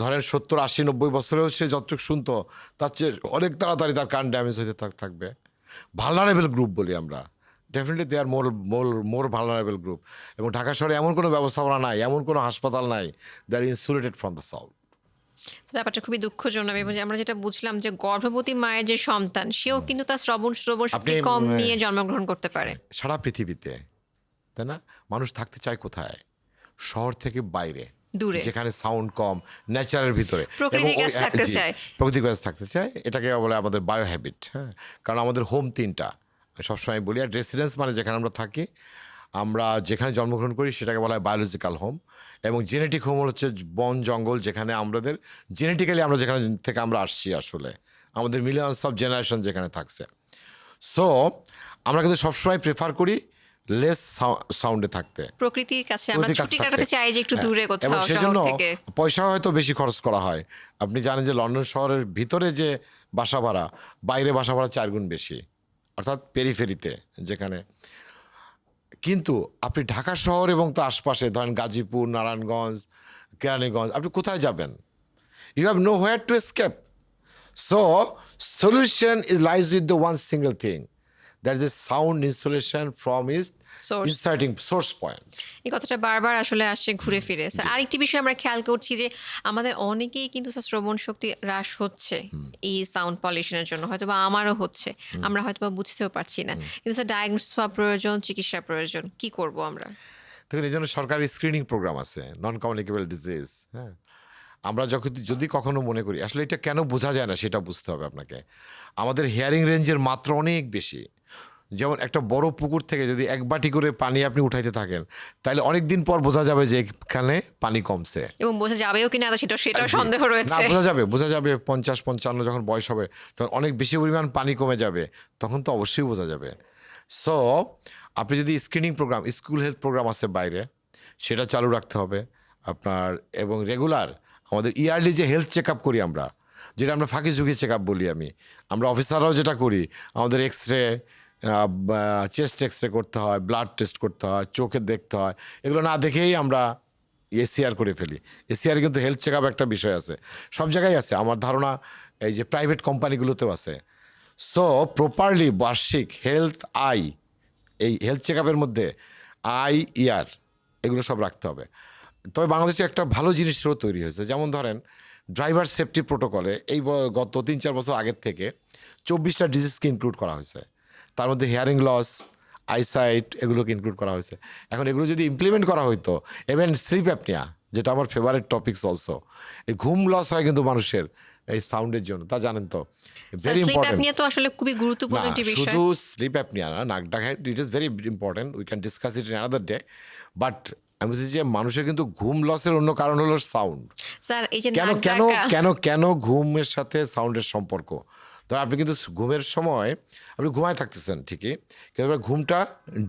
ধরেন 70, 80, 90 বছরেও সে যতটুকু শুনতো তার চেয়ে অনেক তাড়াতাড়ি তার কান ড্যামেজ হতে থাকবে। ভালনারেবল গ্রুপ বলি আমরা, definitely they are more vulnerable group. এবং ঢাকা শহরে এমন কোনো ব্যবস্থাপনা নাই, এমন কোনো হাসপাতাল নাই that insulated from the sound. ব্যাপারটা খুবই দুঃখজনক। এবং আমরা যেটা বুঝলাম যে গর্ভবতী মায়ের যে সন্তান, সেও কিন্তু তার শ্রবণ শক্তি কম নিয়ে জন্মগ্রহণ করতে পারে। সারা পৃথিবীতে, তাই না, মানুষ থাকতে চায় কোথায়? শহর থেকে বাইরে, দূরে, যেখানে সাউন্ড কম, নেচারের ভিতরে, প্রকৃতির কাছে থাকতে চায়। প্রকৃতির কাছে থাকতে চায়। এটাকে বলে আমাদের বায়ো হ্যাবিট। হ্যাঁ, কারণ আমাদের হোম 3টা, সবসময় বলি। আর রেসিডেন্স মানে যেখানে আমরা থাকি, আমরা যেখানে জন্মগ্রহণ করি সেটাকে বলা হয় বায়োলজিক্যাল হোম। এবং জেনেটিক হোম হচ্ছে বন জঙ্গল, যেখানে আমাদের জেনেটিক্যালি আমরা যেখানে থেকে আমরা আসছি, আসলে আমাদের মিলিয়নস অফ জেনারেশন যেখানে থাকছে। সো আমরা কিন্তু সবসময় প্রেফার করি লেস সাউন্ডে থাকতে, প্রকৃতির কাছে। আমরা ছুটি কাটাতে চাই যে একটু দূরে কোথাও শহর থেকে। পয়সা হয়তো বেশি খরচ করা হয়। আপনি জানেন যে লন্ডন শহরের ভিতরে যে বাসা ভাড়া, বাইরে বাসা ভাড়া 4 গুণ বেশি, অর্থাৎ পেরিফেরিতে যেখানে। কিন্তু আপনি ঢাকা শহর এবং তো আশপাশে ধরেন গাজীপুর, নারায়ণগঞ্জ, কেরানীগঞ্জ, আপনি কোথায় যাবেন? You have no where to escape. So solution is lies with the one single thing, that is sound insulation from is inserting source point. এই কথাটা বারবার আসলে আসে ঘুরে ফিরে। স্যার আরেকটি বিষয় আমরা খেয়াল করছি যে আমাদের অনেকেই কিন্তু শ্রবণ শক্তি হ্রাস হচ্ছে এই সাউন্ড পলিউশনের জন্য, হয়তো বা আমারও হচ্ছে, আমরা হয়তো বা বুঝতেও পারছি না। কিন্তু স্যার ডায়াগনোসিস হওয়া প্রয়োজন, চিকিৎসা প্রয়োজন, কি করব আমরা? দেখুন, এই জন্য সরকারি স্ক্রিনিং প্রোগ্রাম আছে, নন কমিউনিকেবল ডিজিজ। হ্যাঁ, আমরা যদি কখনো মনে করি আসলে এটা কেন বোঝা যায় না, সেটা বুঝতে হবে আপনাকে। আমাদের হিয়ারিং রেঞ্জের মাত্রা অনেক বেশি। যেমন একটা বড় পুকুর থেকে যদি 1 বাটি করে পানি আপনি উঠাইতে থাকেন, তাহলে অনেক দিন পর বোঝা যাবে যে এখানে পানি কমছে। এবং বোঝা যাবেও কিনা সেটাও সন্দেহ রয়েছে। না, বোঝা যাবে 50-55 যখন বয়স হবে, তখন অনেক বেশি পরিমাণ পানি কমে যাবে, তখন তো অবশ্যই বোঝা যাবে। সো আপনি যদি screening programme, school health programme আছে বাইরে, সেটা চালু রাখতে হবে আপনার। এবং রেগুলার আমাদের ইয়ারলি যে হেলথ চেক আপ করি আমরা, যেটা আমরা ফাঁকি ঝুঁকি চেক আপ বলি, আমরা অফিসাররাও যেটা করি, আমাদের এক্সরে, চেস্ট এক্সরে করতে হয়, ব্লাড টেস্ট করতে হয়, চোখে দেখতে হয়। এগুলো না দেখেই আমরা এসিআর করে ফেলি। এসিআর কিন্তু হেলথ চেক আপ একটা বিষয় আছে, সব জায়গায় আছে, আমার ধারণা এই যে প্রাইভেট কোম্পানিগুলোতেও আছে। সো প্রপারলি বার্ষিক হেলথ এই হেলথ চেক আপের মধ্যে ইয়ার এগুলো সব রাখতে হবে। তবে বাংলাদেশে একটা ভালো জিনিসও তৈরি হয়েছে, যেমন ধরেন ড্রাইভার সেফটি প্রোটোকলে গত 3-4 বছর আগের থেকে 24টা ডিজিজকে ইনক্লুড করা হয়েছে। তার মধ্যে হিয়ারিং লস, আইসাইট এগুলোকে ইনক্লুড করা হয়েছে। এখন এগুলো যদি ইমপ্লিমেন্ট করা হইতো, ইভেন স্লিপ অ্যাপনিয়া, যেটা আমার ফেভারিট টপিকস অলসো, এই ঘুম লস হয় কিন্তু মানুষের এই সাউন্ডের জন্য, তা জানেন তো, ভেরি স্লিপ ইম্পর্টেন্ট। অ্যাপনিয়া তো আসলে খুবই গুরুত্বপূর্ণ না একটি বিষয়। শুধু স্লিপ অ্যাপনিয়া না, নাক ডাকা, it is very important, we can discuss it in another day. But আমি বলছি যে মানুষের কিন্তু ঘুম লসের অন্য কারণ হলো সাউন্ড। স্যার এই যে কেন নাক কেন ডাকা, কেন কেন ঘুমের সাথে সাউন্ডের সম্পর্ক? ধর আপনি কিন্তু ঘুমের সময় আপনি ঘুমায় থাকতেছেন ঠিকই, কিন্তু আপনার ঘুমটা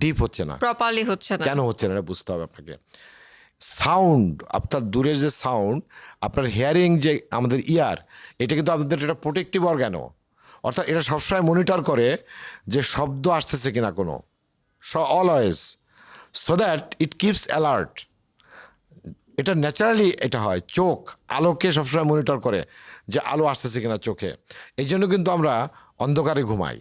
ডিপ হচ্ছে না। প্রপারলি হচ্ছে না। কেন হচ্ছে না এটা বুঝতে হবে আপনাকে। সাউন্ড, আপনার দূরের যে সাউন্ড, আপনার হিয়ারিং যে আমাদের ইয়ার, এটা কিন্তু আপনাদের একটা প্রোটেক্টিভ অর্গানও, অর্থাৎ এটা সবসময় মনিটর করে যে শব্দ আসতেছে কিনা কোনো, always, so that it keeps alert. এটা ন্যাচারালি এটা হয়। চোখ আলোকে সবসময় মনিটর করে যে আলো আসতেছে কিনা চোখে। এই জন্য কিন্তু আমরা অন্ধকারে ঘুমাই,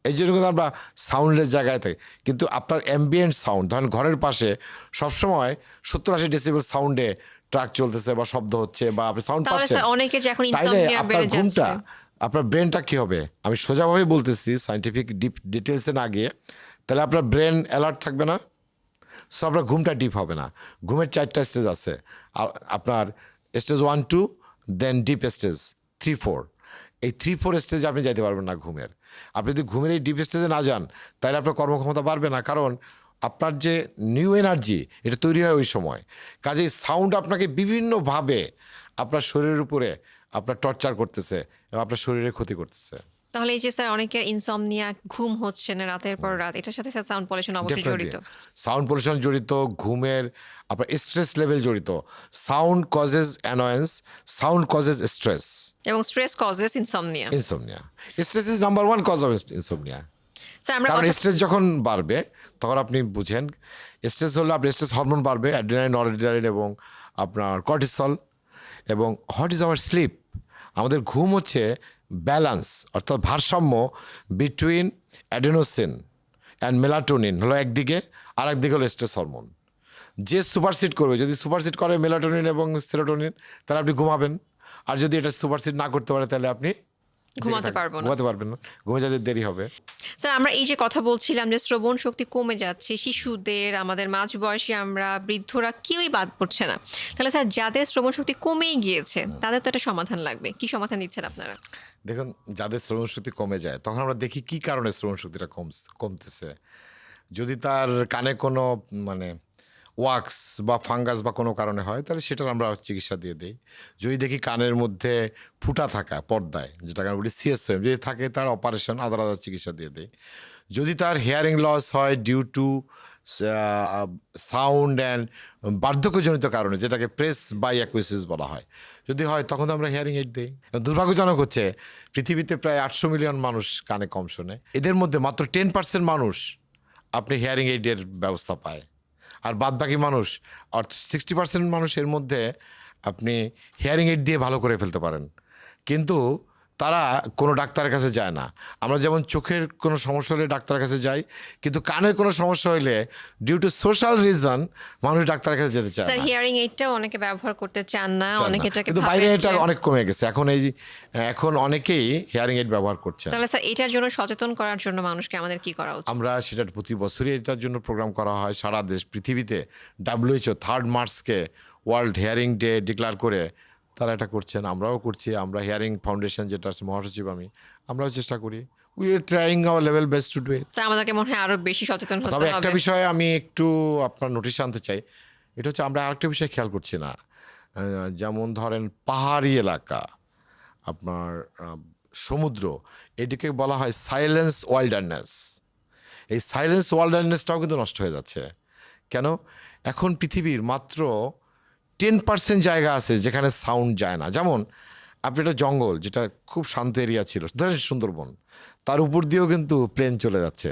এই জন্য কিন্তু আমরা সাউন্ডলেস জায়গায় থাকি। কিন্তু আপনার অ্যাম্বিয়েন্ট সাউন্ড, ধরেন ঘরের পাশে সবসময় 70-80 ডেসিবেল সাউন্ডে ট্রাক চলতেছে বা শব্দ হচ্ছে বা আপনি সাউন্ড তাহলে পাচ্ছেন, স্যার অনেকে যে এখন তাইলে ইনসমনিয়া আপনার বেড়ে ঘুমটা, যাচ্ছে। আপনার ব্রেনটা কী হবে, আমি সোজাভাবে বলতেছি, সায়েন্টিফিক ডিটেলসে না গিয়ে, তাহলে আপনার ব্রেন অ্যালার্ট থাকবে না। সো আপনার ঘুমটা ডিপ হবে না। ঘুমের 4টা স্টেজ আছে, আপনার স্টেজ 1-2, দেন ডিপ স্টেজ 3-4। এই 3-4 স্টেজে আপনি যাইতে পারবেন না ঘুমের। আপনি যদি ঘুমের এই ডিপ স্টেজে না যান, তাহলে আপনার কর্মক্ষমতা বাড়বে না, কারণ আপনার যে নিউ এনার্জি এটা তৈরি হয় ওই সময়। কাজেই সাউন্ড আপনাকে বিভিন্নভাবে আপনার শরীরের উপরে আপনার টর্চার করতেছে এবং আপনার শরীরে ক্ষতি করতেছে। তাহলে এই যে স্যার অনেকের ইনসমনিয়া, ঘুম হচ্ছে না রাতের পর রাত, এটার সাথে স্যার সাউন্ড পলিউশন অবশ্যই জড়িত। সাউন্ড পলিউশন জড়িত, ঘুমের আপনার স্ট্রেস লেভেল জড়িত। Sound causes annoyance, sound causes stress, এবং stress causes insomnia. Insomnia. Stress is number 1 cause of insomnia. Sir আমরা কারণ স্ট্রেস যখন বাড়বে তখন আপনি বুঝেন, স্ট্রেস হলে আপনার স্ট্রেস হরমোন বাড়বে, অ্যাড্রিনালিন, নরঅ্যাড্রিনালিন এবং আপনার কর্টিসল। এবং হোয়াট ইজ আওয়ার স্লিপ, আমাদের ঘুম হচ্ছে ব্যালেন্স, অর্থাৎ ভারসাম্য বিটুইন অ্যাডেনোসিন অ্যান্ড মেলাটোনিন হলো একদিকে, আর একদিকে হলো স্ট্রেস হরমোন। যে সুপারসিড করবে, যদি সুপারসিড করে মেলাটোনিন এবং সেরোটোনিন, তাহলে আপনি ঘুমাবেন। আর যদি এটা সুপারসিড না করতে পারে, তাহলে আপনি ঘুমাতে পারবো না। ঘুমাতে পারবেন না, ঘুমে যাদের দেরি হবে। স্যার আমরা এই যে কথা বলছিলাম যে শ্রবণ শক্তি কমে যাচ্ছে, শিশুদের, আমাদের মাঝবয়সী, আমরা বৃদ্ধরা কেউই বাদ পড়ছে না। তাহলে স্যার যাদের শ্রবণ শক্তি কমেই গিয়েছে তাদের তো একটা সমাধান লাগবে, কি সমাধান দিচ্ছেন আপনারা? দেখুন, যাদের শ্রবণশক্তি কমে যায় তখন আমরা দেখি কী কারণে শ্রবণশক্তিটা কমতেছে। যদি তার কানে কোনো মানে ওয়াক্স বা ফাঙ্গাস বা কোনো কারণে হয়, তাহলে সেটার আমরা চিকিৎসা দিয়ে দিই। যদি দেখি কানের মধ্যে ফুটা থাকা পর্দায়, যেটাকে আমরা বলি সিএসএম, যদি থাকে, তার অপারেশন, আলাদা চিকিৎসা দিয়ে দিই। যদি তার হিয়ারিং লস হয় ডিউ টু সাউন্ড অ্যান্ড বার্ধক্যজনিত কারণে, যেটাকে প্রেস বাই অ্যাকুইসিস বলা হয়, যদি হয়, তখন তো আমরা হিয়ারিং এইড দিই। দুর্ভাগ্যজনক হচ্ছে পৃথিবীতে প্রায় 800 মিলিয়ন মানুষ কানে কম শোনে, এদের মধ্যে মাত্র 10% মানুষ আপনি হিয়ারিং এইডের ব্যবস্থা পায়। আর বাদ বাকি মানুষ, 60% মানুষের মধ্যে আপনি হিয়ারিং এইড দিয়ে ভালো করে ফেলতে পারেন, কিন্তু তারা কোনো ডাক্তারের কাছে যায় না। আমরা যেমন চোখের কোনো সমস্যা হলে ডাক্তারের কাছে যাই, কিন্তু কানের কোনো সমস্যা হলে ডিউ টু সোশ্যাল রিজন মানুষ ডাক্তারের কাছে যেতে চায় স্যার না। হিয়ারিং এইডটাও অনেকে ব্যবহার করতে চান না, অনেকে এটাকে কিন্তু বাইরে এটা অনেক কমে গেছে, এখন অনেকেই হিয়ারিং এইড ব্যবহার করছে। তাহলে স্যার এটার জন্য সচেতন করার জন্য মানুষকে আমাদের কি করা উচিত? আমরা সেটা প্রতি বছরই এটার জন্য প্রোগ্রাম করা হয় সারা দেশ পৃথিবীতে। WHO 3 মার্চকে ওয়ার্ল্ড হিয়ারিং ডে ডিক্লেয়ার করে তারা এটা করছেন, আমরাও করছি। আমরা হিয়ারিং ফাউন্ডেশন, যেটা আছে মহাসচিব আমরাও চেষ্টা করি। We are trying hour level best to do it. Sir আমাদেরকে মনে হয় আরো বেশি সচেতন হতে তবে হবে। একটা বিষয়ে আমি একটু আপনার নোটিশ আনতে চাই, এটা হচ্ছে আমরা আরেকটা বিষয় খেয়াল করছি না। যেমন ধরেন পাহাড়ি এলাকা, আপনার সমুদ্র, এটিকে বলা হয় সাইলেন্স ওয়াইল্ডারনেস। এই সাইলেন্স ওয়াইল্ডারনেসটাও কিন্তু নষ্ট হয়ে যাচ্ছে। কেন? এখন পৃথিবীর মাত্র 10% জায়গা আছে যেখানে সাউন্ড যায় না। যেমন আপনি একটা জঙ্গল, যেটা খুব শান্ত এরিয়া ছিল, ধরেন সুন্দরবন, তার উপর দিয়েও কিন্তু প্লেন চলে যাচ্ছে,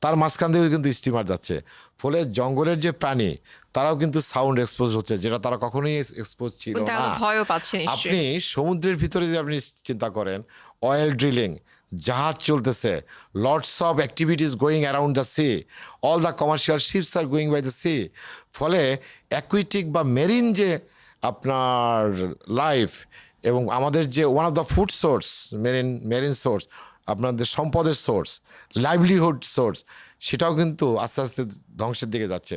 তার মাঝখান থেকেও কিন্তু স্টিমার যাচ্ছে, ফলে জঙ্গলের যে প্রাণী তারাও কিন্তু সাউন্ড এক্সপোজ হচ্ছে, যেটা তারা কখনোই এক্সপোজ ছিল তারা না। তো ভয়ও পাচ্ছে আপনি নিশ্চয়ই। সমুদ্রের ভিতরে যদি আপনি চিন্তা করেন, অয়েল ড্রিলিং, জাহাজ চলতেছে, lots of activities going around the sea, all the commercial ships are going by the sea, ফলে অ্যাকুইটিক বা মেরিন যে আপনার লাইফ এবং আমাদের যে one of the food source, marine source, আপনাদের সম্পদের সোর্স, লাইভলিহুড সোর্স, সেটাও কিন্তু আস্তে আস্তে ধ্বংসের দিকে যাচ্ছে।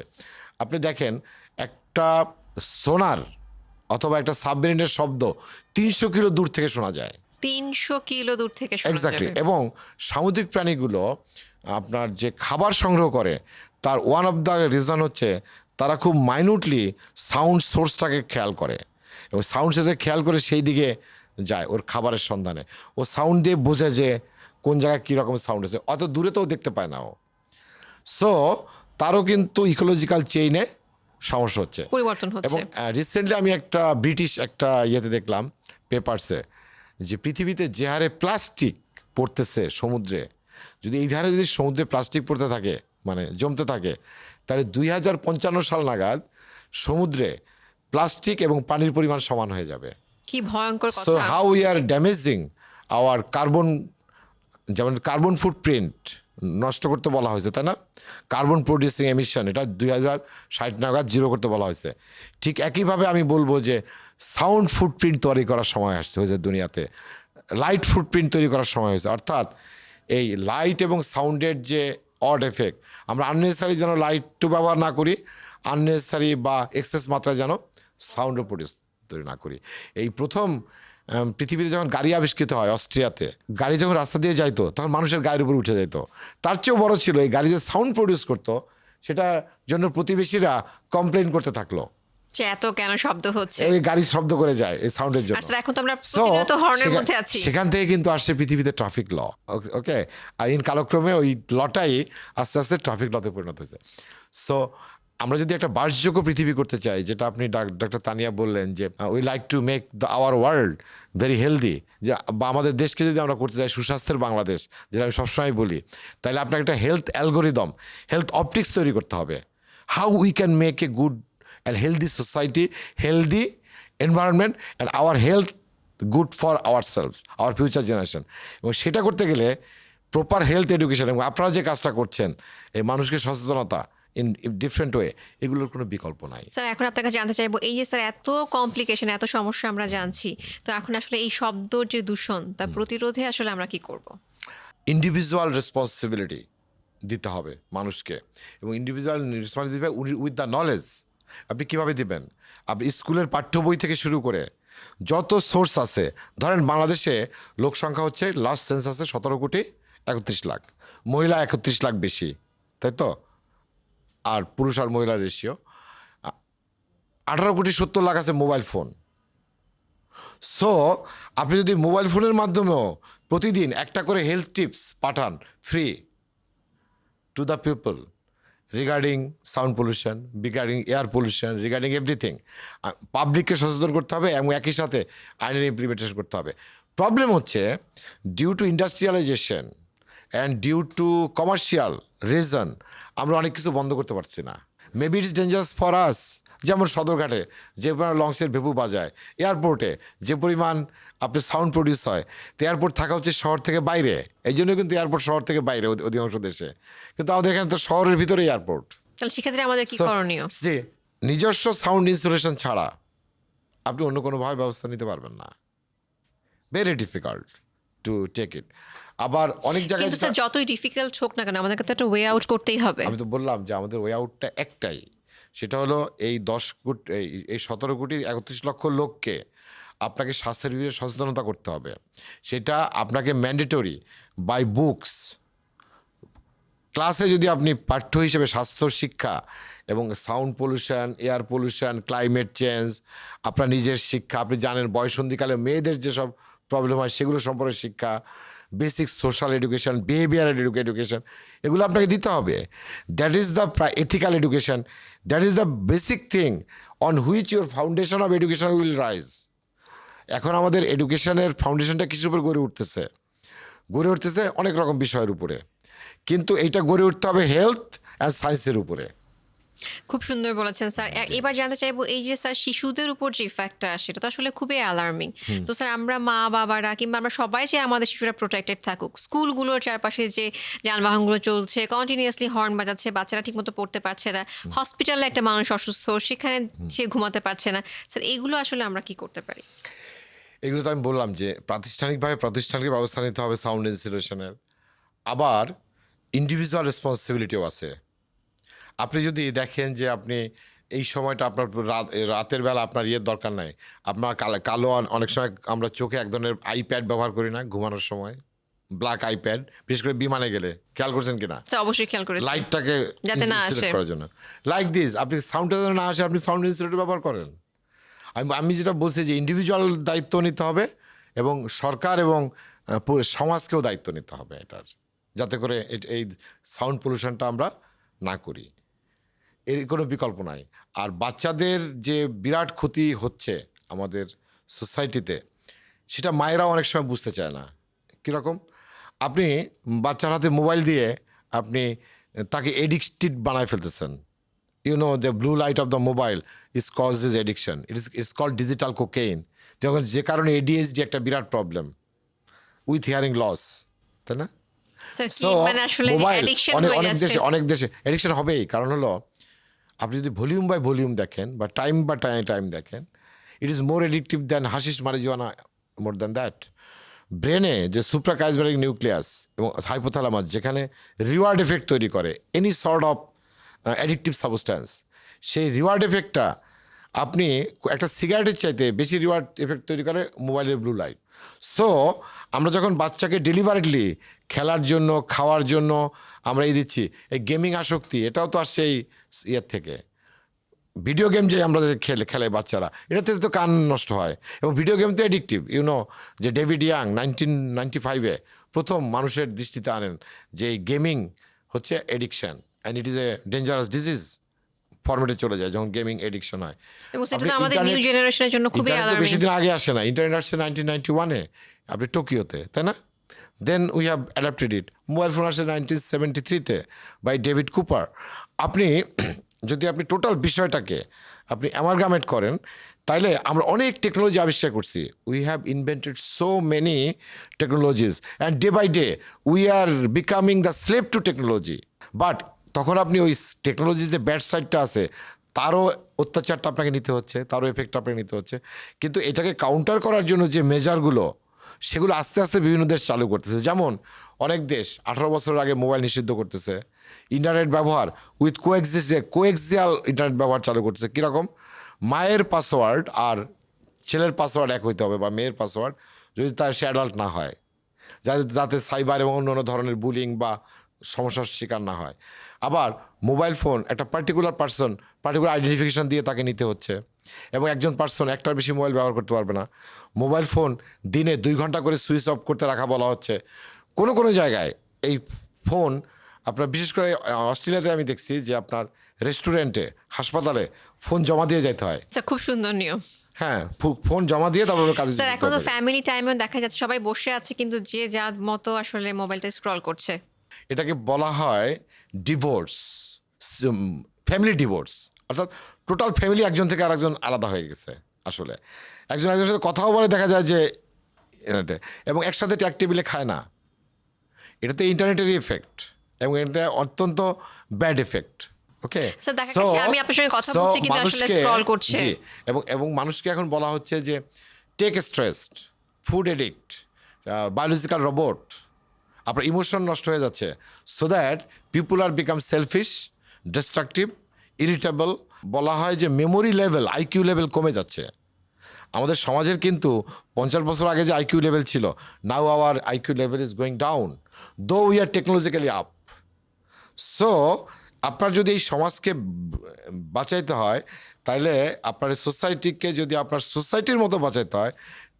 আপনি দেখেন একটা সোনার অথবা একটা সাবমেরিনের শব্দ 300 কিলো দূর থেকে শোনা যায়। 300 কিলো দূর থেকে শোনা এক্স্যাক্টলি। যাবে। এবং সামুদ্রিক প্রাণীগুলো আপনার যে খাবার সংগ্রহ করে, তার ওয়ান অফ দ্য রিজন হচ্ছে তারা খুব মাইনুটলি সাউন্ড সোর্সটাকে খেয়াল করে, এবং সাউন্ড সোর্সে খেয়াল করে সেই দিকে যায় ওর খাবারের সন্ধানে। ও সাউন্ড দিয়ে বোঝে যে কোন জায়গায় কীরকম সাউন্ড আছে, অত দূরে তো দেখতে পায় না ও। সো তারও কিন্তু ইকোলজিক্যাল চেইনে সমস্যা হচ্ছে, পরিবর্তন এবং হচ্ছে। রিসেন্টলি আমি একটা ব্রিটিশ একটা ইয়েতে দেখলাম, পেপারসে, যে পৃথিবীতে যে হারে প্লাস্টিক পড়তেছে সমুদ্রে, যদি এই হারে যদি সমুদ্রে প্লাস্টিক পড়তে থাকে, মানে জমতে থাকে, তাহলে 2055 সাল নাগাদ সমুদ্রে প্লাস্টিক এবং পানির পরিমাণ সমান হয়ে যাবে। কি ভয়ঙ্কর সো কথা। How we are damaging our carbon, যেমন কার্বন ফুটপ্রিন্ট নষ্ট করতে বলা হয়েছে, তাই না? কার্বন প্রডিউসিং এমিশন, এটা 2060 নাগাদ জিরো করতে বলা হয়েছে। ঠিক একইভাবে আমি বলবো যে সাউন্ড ফুটপ্রিন্ট তৈরি করার সময় হয়েছে দুনিয়াতে, লাইট ফুটপ্রিন্ট তৈরি করার সময় হয়েছে। অর্থাৎ এই লাইট এবং সাউন্ডের যে অড এফেক্ট, আমরা আননেসেসারি যেন লাইটও ব্যবহার না করি, আননেসেসারি বা এক্সেস মাত্রায় যেন সাউন্ডও প্রডিউস তৈরি না করি। এই প্রথম পৃথিবীতে যখন গাড়ি আবিষ্কৃত হয় অস্ট্রিয়াতে, গাড়ি যখন রাস্তা দিয়ে যাইতো তখন মানুষের গায়ের উপর উঠে যেত। তার চেয়েও বড় ছিল, এই গাড়ি যে সাউন্ড প্রডিউস করতো সেটার জন্য প্রতিবেশীরা কমপ্লেন করতে থাকলো, যে এত কেন শব্দ হচ্ছে। এই গাড়ি শব্দ করে যায় এই সাউন্ডের জন্য। আসলে এখন তো আমরা So, প্রতিনিয়ত হর্নের মধ্যে আছি। সেখান থেকে কিন্তু আসছে পৃথিবীতে ট্রাফিক ল। ওকে, আইন কালক্রমে ওই লটাই আস্তে আস্তে ট্রাফিক লতে পরিণত হয়েছে। সো আমরা যদি একটা বাসযোগ্য পৃথিবী করতে চাই, যেটা আপনি ডক্টর তানিয়া বললেন যে we like to make the our world very healthy, যে বা আমাদের দেশকে যদি আমরা করতে চাই সুস্বাস্থ্যের বাংলাদেশ, যেটা আমি সবসময় বলি, তাহলে আপনাকে একটা হেলথ অ্যালগোরিদম, হেলথ অপটিক্স তৈরি করতে হবে। How we can make a good and healthy society, healthy environment and our health good for our self, our future generation. এবং সেটা করতে গেলে প্রপার হেলথ এডুকেশন, এবং আপনারা যে কাজটা করছেন, এই মানুষকে সচেতনতা ইন ডিফারেন্ট ওয়ে, এগুলোর কোনো বিকল্প নাই। স্যার এখন আপনার কাছে জানতে চাইবো, এই যে স্যার এত কমপ্লিকেশন, এত সমস্যা আমরা জানছি, তো এখন আসলে এই শব্দর যে দূষণ, তার প্রতিরোধে আসলে আমরা কি করব? ইন্ডিভিজুয়াল রেসপন্সিবিলিটি দিতে হবে মানুষকে, এবং individual responsibility with the knowledge. আপনি কীভাবে দিবেন? আপনি স্কুলের পাঠ্য বই থেকে শুরু করে যত সোর্স আছে, ধরেন বাংলাদেশে লোক সংখ্যা হচ্ছে লাস্ট সেন্সাসে 17,31,00,000, মহিলা 31 লাখ বেশি, তাই তো? আর পুরুষ আর মহিলার রেশিও 18,70,00,000 আছে মোবাইল ফোন। সো আপনি যদি মোবাইল ফোনের মাধ্যমেও প্রতিদিন একটা করে হেলথ টিপস পাঠান free to the people, regarding sound pollution, regarding air pollution, regarding everything, পাবলিককে সচেতন করতে হবে এবং একই সাথে আইনের ইমপ্লিমেন্টেশন করতে হবে। প্রবলেম হচ্ছে due to industrialisation and due to commercial reason আমরা অনেক কিছু বন্ধ করতে পারছি না। Maybe it's dangerous for us. যেমন সদরঘাটে যে পরিমাণ লঞ্চের ভেপু বাজায়, এয়ারপোর্টে যে পরিমাণ আপনার সাউন্ড প্রডিউস হয়, তো এয়ারপোর্ট থাকা হচ্ছে শহর থেকে বাইরে, এই জন্য কিন্তু এয়ারপোর্ট শহর থেকে বাইরে অধিকাংশ দেশে, কিন্তু আমাদের এখানে তো শহরের ভিতরে এয়ারপোর্ট। তাহলে সেক্ষেত্রে আমাদের কি করণীয়? যে নিজস্ব সাউন্ড ইনসুলেশন ছাড়া আপনি অন্য কোনোভাবে ব্যবস্থা নিতে পারবেন না। Very difficult to take it. আবার অনেক জায়গায় কিন্তু স্যার যতই ডিফিকাল্ট হোক না কেন, আমাদেরকে তো একটা ওয়ে আউট করতেই হবে। আমি তো বললাম যে আমাদের ওয়ে আউটটা একটাই, সেটা হলো এই 17,31,00,000 লোককে আপনাকে স্বাস্থ্যের বিষয়ে সচেতনতা করতে হবে। সেটা আপনাকে ম্যান্ডেটরি বাই বুকস, ক্লাসে যদি আপনি পাঠ্য হিসেবে স্বাস্থ্য শিক্ষা এবং sound pollution, air pollution, climate change, আপনার নিজের শিক্ষা, আপনি জানেন বয়সন্ধিকালে মেয়েদের যেসব প্রবলেম হয় সেগুলো সম্পর্কে শিক্ষা, basic social education, behavioural education, এগুলো আপনাকে দিতে হবে। That is the ethical education, that is the basic thing on which your foundation of education will rise. এখন আমাদের এডুকেশনের ফাউন্ডেশনটা কিছুর উপর গড়ে উঠতেছে অনেক রকম বিষয়ের উপরে, কিন্তু এইটা গড়ে উঠতে হবে হেলথ অ্যান্ড সায়েন্সের উপরে। খুব সুন্দর বলেছেন স্যার। এবার জানতে চাইবো এই যে স্যার শিশুদের উপর যে ইফেক্টটা সেটা তো আসলে খুবই অ্যালার্মিং। তো স্যার আমরা মা বাবারা কিংবা আমরা সবাই চাই আমাদের শিশুরা প্রোটেক্টেড থাকুক। স্কুলগুলোর চারপাশে যে যানবাহনগুলো চলছে, কন্টিনিউয়াসলি হর্ন বাজাচ্ছে, বাচ্চারা ঠিকমতো পড়তে পারছে না। হসপিটালে একটা মানুষ অসুস্থ, সেখানে সে ঘুমাতে পারছে না। স্যার এইগুলো আসলে আমরা কি করতে পারি? এগুলো তো আমি বললাম যে প্রাতিষ্ঠানিক ব্যবস্থা নিতে হবে সাউন্ড ইনসুলেশনের। আবার ইন্ডিভিজুয়াল রেসপন্সিবিলিটিও আছে। আপনি যদি দেখেন যে আপনি এই সময়টা আপনার রাতের বেলা আপনার ইয়ের দরকার নাই, আপনার কালো অনেক সময় আমরা চোখে এক ধরনের আইপ্যাড ব্যবহার করি না ঘুমানোর সময়, ব্ল্যাক আইপ্যাড, বিশেষ করে বিমানে গেলে খেয়াল করছেন কিনা, স্যার অবশ্যই খেয়াল করেছি লাইটটাকে যাতে না আসে করার জন্য। লাইক দিস, আপনি সাউন্ডটা যেন না আসে আপনি সাউন্ড ইনসুলেটর ব্যবহার করেন। আমি যেটা বলছি যে ইন্ডিভিজুয়াল দায়িত্ব নিতে হবে এবং সরকার এবং পুরো সমাজকেও দায়িত্ব নিতে হবে এটার, যাতে করে এই সাউন্ড পলিউশনটা আমরা না করি। এর কোনো বিকল্প নাই। আর বাচ্চাদের যে বিরাট ক্ষতি হচ্ছে আমাদের সোসাইটিতে, সেটা মায়েরাও অনেক সময় বুঝতে চায় না। কীরকম? আপনি বাচ্চার হাতে মোবাইল দিয়ে আপনি তাকে এডিক্টেড বানায় ফেলতেছেন। You know, the blue light of the mobile causes addiction. It's called digital cocaine. যখন যে কারণে ADHD একটা বিরাট প্রবলেম উইথ হিয়ারিং লস, তাই না? স্যার কি সো মানে আসলে মোবাইল অ্যাডিকশন হয়ে যাচ্ছে? অনেক দেশে অ্যাডিকশন হবেই। কারণ হলো আপনি যদি ভলিউম বাই ভলিউম দেখেন বা টাইম দেখেন, it is more addictive than hashish marijuana, more than that. ব্রেনে যে সুপ্রাকাইজমেটিক নিউক্লিয়াস এবং হাইপোথ্যালামাস যেখানে রিওয়ার্ড এফেক্ট তৈরি করে any sort of addictive substance, সেই রিওয়ার্ড এফেক্টটা আপনি একটা সিগারেটের চাইতে বেশি রিওয়ার্ড এফেক্ট তৈরি করে মোবাইলের ব্লু লাইট। সো আমরা যখন বাচ্চাকে ডেলিভারেটলি খেলার জন্য খাওয়ার জন্য আমরা দিচ্ছি, এই গেমিং আসক্তি এটাও তো আসছে এই ইয়ের থেকে। ভিডিও গেম যে আমরা খেলে বাচ্চারা, এটাতে তো কান নষ্ট হয় এবং ভিডিও গেম তো অ্যাডিকটিভ। যে ডেভিড ইয়াং 1995-এ প্রথম মানুষের দৃষ্টিতে আনেন যে এই গেমিং হচ্ছে addiction and it is a dangerous disease ফরম্যাটে চলে যায় যখন গেমিং এডিকশন হয়। এবং সেটা তো আমাদের নিউ জেনারেশনের জন্য খুবই অ্যালার্মিং। বেশি দিন আগে আসে না, ইন্টারনেট আসছে 1991-এ আপনি টোকিওতে, তাই না? Then we have adapted it. Mobile phone আসে 1973-তে বাই ডেভিড কুপার। আপনি যদি আপনি টোটাল বিষয়টাকে আপনি অ্যামালগামেট করেন, তাইলে আমরা অনেক টেকনোলজি আবিষ্কার করছি। We have invented so many technologies and day by day we are becoming the slave to technology. But তখন আপনি ওই টেকনোলজির যে ব্যাড সাইডটা আছে তারও অত্যাচারটা আপনাকে নিতে হচ্ছে, তারও এফেক্ট আপনাকে নিতে হচ্ছে। কিন্তু এটাকে কাউন্টার করার জন্য যে মেজারগুলো, সেগুলো আস্তে আস্তে বিভিন্ন দেশ চালু করতেছে। যেমন অনেক দেশ 18 বছরের আগে মোবাইল নিষিদ্ধ করতেছে, ইন্টারনেট ব্যবহার উইথ কোএক্সিয়াল ইন্টারনেট ব্যবহার চালু করতেছে। কীরকম? মায়ের পাসওয়ার্ড আর ছেলের পাসওয়ার্ড এক হইতে হবে, বা মেয়ের পাসওয়ার্ড, যদি সে অ্যাডাল্ট না হয়, যাতে সাইবার এবং অন্য ধরনের বুলিং বা সমস্যার শিকার না হয়। আবার মোবাইল ফোন একটা পার্টিকুলার আইডেন্টিফিকেশন দিয়ে তাকে নিতে হচ্ছে, এবং একজন পার্সন একটার বেশি মোবাইল ব্যবহার করতে পারবে না। মোবাইল ফোন দিনে 2 ঘন্টা করে সুইচ অফ করতে রাখা বলা হচ্ছে। কোনো জায়গায় এই ফোন আপনার, বিশেষ করে অস্ট্রেলিয়াতে আমি দেখছি যে আপনার রেস্টুরেন্টে, হাসপাতালে ফোন জমা দিয়ে যেতে হয়। আচ্ছা, খুব সুন্দর নিয়ম। হ্যাঁ, ফোন জমা দিয়ে তারপর কাজে স্যার এখন তো ফ্যামিলি টাইমেও দেখা যাচ্ছে সবাই বসে আছে কিন্তু যে যার মতো আসলে মোবাইলটা স্ক্রল করছে। এটাকে বলা হয় ডিভোর্স, ফ্যামিলি ডিভোর্স। অর্থাৎ টোটাল ফ্যামিলি একজন থেকে আরেকজন আলাদা হয়ে গেছে। আসলে একজনের সাথে কথাও বলে দেখা যায় যে এবং একসাথে ট্যাগ টেবিলে খায় না। এটা তো ইন্টারনেটেরই এফেক্ট এবং এটা অত্যন্ত ব্যাড এফেক্ট। ওকে, স্যার দেখা যাচ্ছে আমি আপনার সঙ্গে কথা বলছি কিন্তু আসলে স্ক্রল করছে। এবং মানুষকে এখন বলা হচ্ছে যে tech stressed, food addict, biological robot, আপনার ইমোশন নষ্ট হয়ে যাচ্ছে। So that people are become selfish, destructive, irritable. বলা হয় যে মেমোরি লেভেল, আইকিউ লেভেল কমে যাচ্ছে আমাদের সমাজের। কিন্তু 50 বছর আগে যে আইকিউ লেভেল ছিল, now our IQ level is going down, though we are technologically up. So আপনার যদি এই সমাজকে বাঁচাইতে হয়, তাইলে আপনার সোসাইটিকে যদি আপনার সোসাইটির মতো বাঁচাইতে হয়,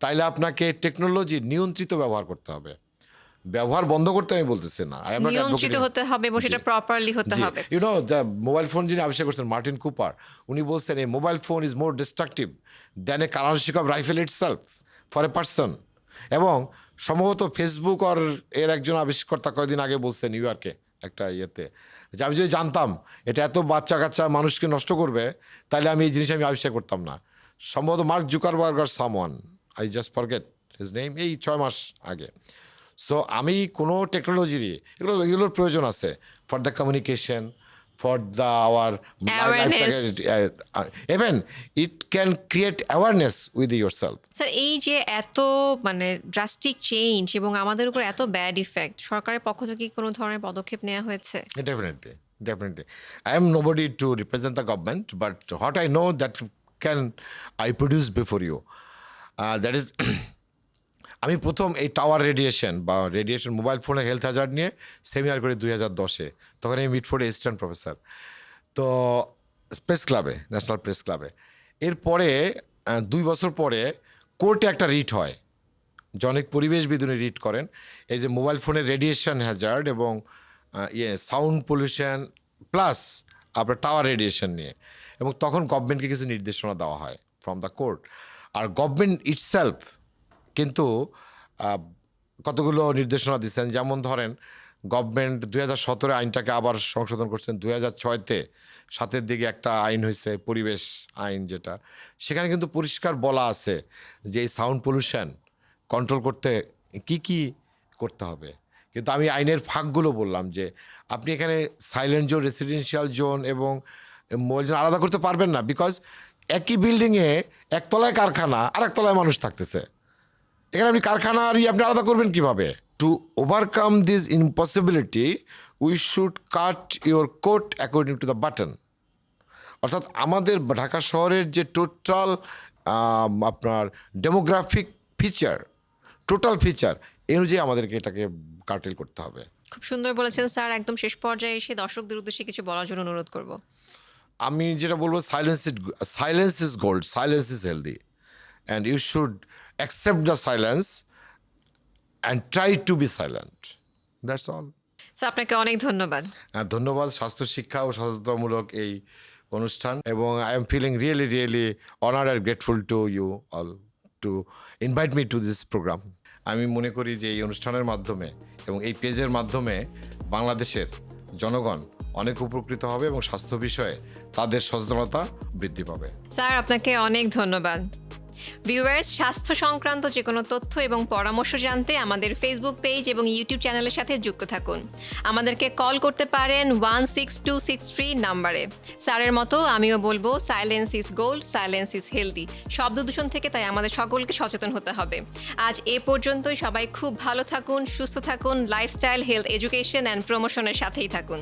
তাইলে আপনাকে টেকনোলজি নিয়ন্ত্রিত ব্যবহার করতে হবে। ব্যবহার বন্ধ করতে আমি বলতেছি না, নিয়ন্ত্রিত হতে হবে এবং সেটা প্রপারলি হতে হবে। মোবাইল ফোন যিনি আবিষ্কার করছেন মার্টিন কুপার, উনি বলছেন এই mobile phone is more distractive than a কালারশিপ rifle itself for a person. এবং সম্ভবত ফেসবুক এর একজন আবিষ্কর্তা কয়েকদিন আগে বলছেন নিউ ইয়র্কে, একটা ইয়েতে, যে আমি যদি জানতাম এটা এত বাচ্চা কাচ্চা মানুষকে নষ্ট করবে, তাহলে আমি এই জিনিস আমি আবিষ্কার করতাম না। সম্ভবত মার্ক জুকারবার্গ আর someone, I just forget his name, এই 6 মাস আগে। সো আমি কোনো টেকনোলজিরই এগুলোর প্রয়োজন আছে for the communication, for the our Awareness. Even it can create awareness with your self. Sir এই যে এত মানে ড্রাস্টিক চেঞ্জ এবং আমাদের উপর এত ব্যাড ইফেক্ট, সরকারের পক্ষ থেকে কি কোনো ধরনের পদক্ষেপ নেওয়া হয়েছে? Definitely. I am nobody to represent the government, but what I know that can I produce before you. That is, আমি প্রথম এই টাওয়ার রেডিয়েশন বা রেডিয়েশন মোবাইল ফোনের হেলথ হ্যাজার্ড নিয়ে সেমিনার করি 2010-এ। তখন আমি মিডফোর্ডে অ্যাসিস্ট্যান্ট প্রফেসর, তো প্রেস ক্লাবে, ন্যাশনাল প্রেস ক্লাবে। এরপরে 2 বছর পরে কোর্টে একটা রিট হয়, জনক পরিবেশবিদ উনি রিট করেন এই যে মোবাইল ফোনের রেডিয়েশন হ্যাজার্ড এবং সাউন্ড পলিউশন প্লাস আপনার টাওয়ার রেডিয়েশন নিয়ে। এবং তখন গভর্নমেন্টকে কিছু নির্দেশনা দেওয়া হয় ফ্রম দ্য কোর্ট। আর গভর্নমেন্ট ইটসেলফ কিন্তু কতগুলো নির্দেশনা দিচ্ছেন, যেমন ধরেন গভর্নমেন্ট 2017 আইনটাকে আবার সংশোধন করছেন, 2006-তে 7-এর দিকে একটা আইন হয়েছে পরিবেশ আইন, যেটা সেখানে কিন্তু পরিষ্কার বলা আছে যে এই সাউন্ড পলিউশন কন্ট্রোল করতে কি করতে হবে। কিন্তু আমি আইনের ফাঁকগুলো বললাম যে আপনি এখানে সাইলেন্ট জোন, রেসিডেন্সিয়াল জোন এবং মোবাইল জোন আলাদা করতে পারবেন না, বিকজ একই বিল্ডিংয়ে একতলায় কারখানা আর একতলায় মানুষ থাকতেছে। এখানে আপনি কারখানা আর আপনি আলাদা করবেন কিভাবে? To overcome this impossibility we should cut your coat according to the button. অর্থাৎ আমাদের ঢাকা শহরের যে টোটাল আপনার ডেমোগ্রাফিক ফিচার, টোটাল ফিচার এই অনুযায়ী আমাদেরকে এটাকে কার্টেল করতে হবে। খুব সুন্দর বলেছেন স্যার। একদম শেষ পর্যায়ে এসে দর্শকদের উদ্দেশ্যে কিছু বলার জন্য অনুরোধ করব। আমি যেটা বলবো, silence is gold, silence is healthy, and you should accept the silence and try to be silent, that's all. Sir আপনাকে অনেক ধন্যবাদ। ধন্যবাদ স্বাস্থ্য শিক্ষা ও সচেতনতামূলক এই অনুষ্ঠান, এবং I am feeling really honoured and grateful to you all to invite me to this programme. আমি মনে করি যে এই অনুষ্ঠানের মাধ্যমে এবং এই পেজের মাধ্যমে বাংলাদেশের জনগণ অনেক উপকৃত হবে এবং স্বাস্থ্য বিষয়ে তাদের সচেতনতা বৃদ্ধি পাবে। স্যার আপনাকে অনেক ধন্যবাদ। ভিউয়ার্স, স্বাস্থ্য সংক্রান্ত যে কোনো তথ্য এবং পরামর্শ জানতে আমাদের ফেসবুক পেজ এবং ইউটিউব চ্যানেলের সাথে যুক্ত থাকুন। আমাদেরকে কল করতে পারেন 16263 নাম্বারে। স্যারের মতো আমিও বলবো, silence is gold, silence is healthy. শব্দ দূষণ থেকে তাই আমাদের সকলকে সচেতন হতে হবে। আজ এ পর্যন্তই। সবাই খুব ভালো থাকুন, সুস্থ থাকুন, লাইফস্টাইল, হেলথ, এডুকেশন অ্যান্ড প্রমোশনের সাথেই থাকুন।